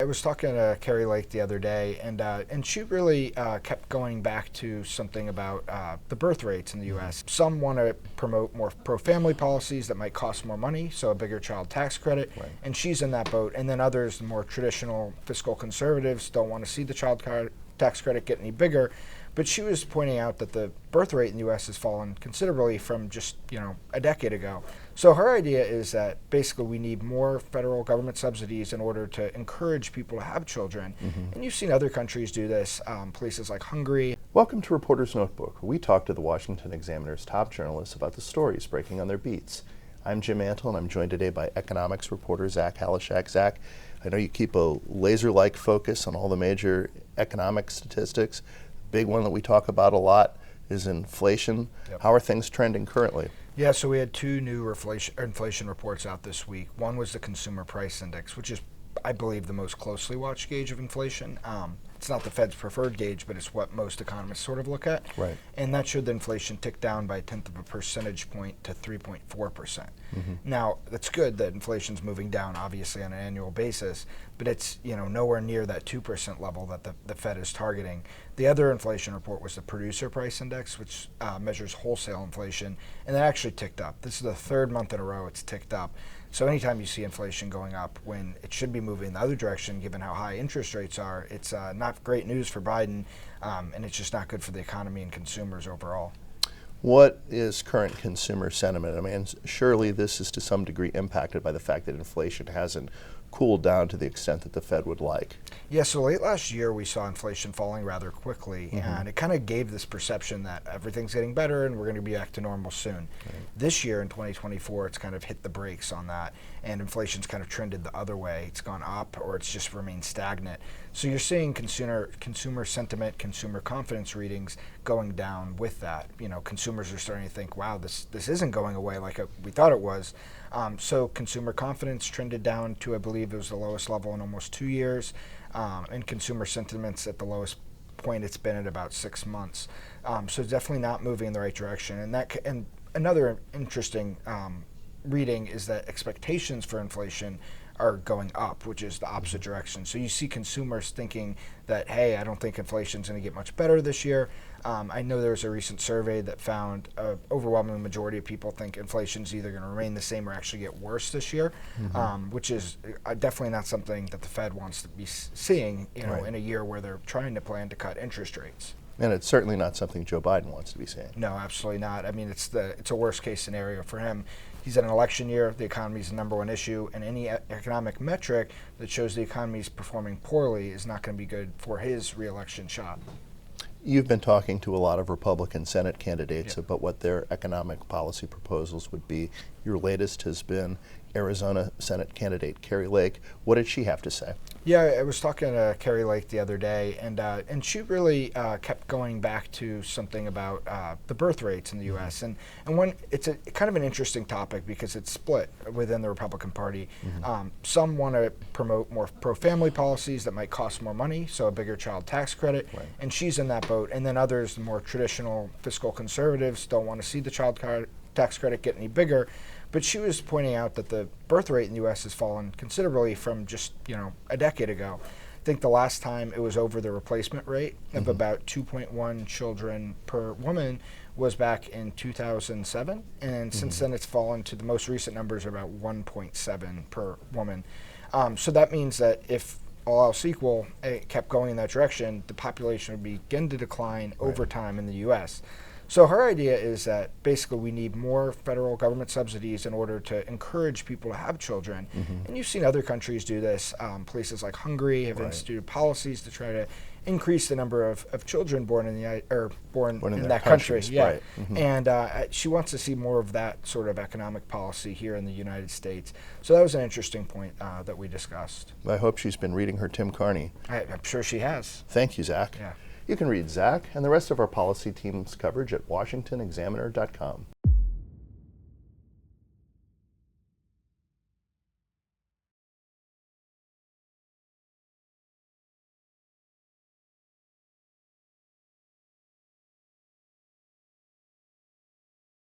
I was talking to Kari Lake the other day, and she really kept going back to something about the birth rates in the U.S. Some want to promote more pro-family policies that might cost more money, so a bigger child tax credit, Right. and she's in that boat. And then others, the more traditional fiscal conservatives, don't want to see the tax credit get any bigger. But she was pointing out that the birth rate in the U.S. has fallen considerably from just a decade ago. So her idea is that basically we need more federal government subsidies in order to encourage people to have children. And you've seen other countries do this, places like Hungary. Welcome to Reporter's Notebook, where we talk to the Washington Examiner's top journalists about the stories breaking on their beats. I'm Jim Antle, and I'm joined today by economics reporter Zach Halaschak. Zach, I know you keep a laser-like focus on all the major economic statistics. Big one that we talk about a lot is inflation. Yep. How are things trending currently? Yeah, so we had two new inflation reports out this week. One was the Consumer Price Index, which is, I believe, the most closely watched gauge of inflation. It's not the Fed's preferred gauge, but it's what most economists sort of look at. Right. And that showed the inflation tick down by 1/10 of a percentage point to 3.4%. Now, that's good that inflation's moving down, obviously, on an annual basis, but it's nowhere near that 2% level that the Fed is targeting. The other inflation report was the Producer Price Index, which measures wholesale inflation, and that actually ticked up. This is the third month in a row it's ticked up. So anytime you see inflation going up when it should be moving the other direction, given how high interest rates are, it's not great news for Biden, and it's just not good for the economy and consumers overall. What is current consumer sentiment? I mean, surely this is to some degree impacted by the fact that inflation hasn't cooled down to the extent that the Fed would like. Yeah, so late last year we saw inflation falling rather quickly, and it kind of gave this perception that everything's getting better and we're going to be back to normal soon. This year in 2024, it's kind of hit the brakes on that, and inflation's kind of trended the other way. It's gone up, or it's just remained stagnant. So you're seeing consumer sentiment, consumer confidence readings going down with that. Consumers are starting to think, wow, this isn't going away like we thought it was. So consumer confidence trended down to, I believe it was the lowest level in almost 2 years, and consumer sentiments at the lowest point it's been at about 6 months. So definitely not moving in the right direction. And another interesting reading is that expectations for inflation are going up, which is the opposite direction. So you see consumers thinking that, hey, I don't think inflation's going to get much better this year. I know there was a recent survey that found an overwhelming majority of people think inflation's either going to remain the same or actually get worse this year, which is definitely not something that the Fed wants to be seeing, Right. in a year where they're trying to plan to cut interest rates. And it's certainly not something Joe Biden wants to be saying. No, absolutely not. I mean, it's a worst case scenario for him. He's in an election year. The economy is the number one issue, and any economic metric that shows the economy is performing poorly is not going to be good for his reelection shot. You've been talking to a lot of Republican Senate candidates Yep. about what their economic policy proposals would be. Your latest has been Arizona Senate candidate Kari Lake. What did she have to say? Yeah, I was talking to Kari Lake the other day, and she really kept going back to something about the birth rates in the U.S. And it's a kind of an interesting topic because it's split within the Republican Party. Some want to promote more pro-family policies that might cost more money, so a bigger child tax credit, Right. and she's in that boat. And then others, the more traditional fiscal conservatives, don't want to see the tax credit get any bigger. But she was pointing out that the birth rate in the U.S. has fallen considerably from just a decade ago. I think the last time it was over the replacement rate of about 2.1 children per woman was back in 2007, and since then it's fallen to the most recent numbers are about 1.7 per woman. So that means that if all else equal, it kept going in that direction, the population would begin to decline over time in the U.S. So her idea is that basically we need more federal government subsidies in order to encourage people to have children. And you've seen other countries do this. Places like Hungary have Right. instituted policies to try to increase the number of children born in in that country. countries, Yeah. right. And she wants to see more of that sort of economic policy here in the United States. So that was an interesting point that we discussed. I hope she's been reading her Tim Carney. I'm sure she has. Thank you, Zach. Yeah. You can read Zach and the rest of our policy team's coverage at washingtonexaminer.com.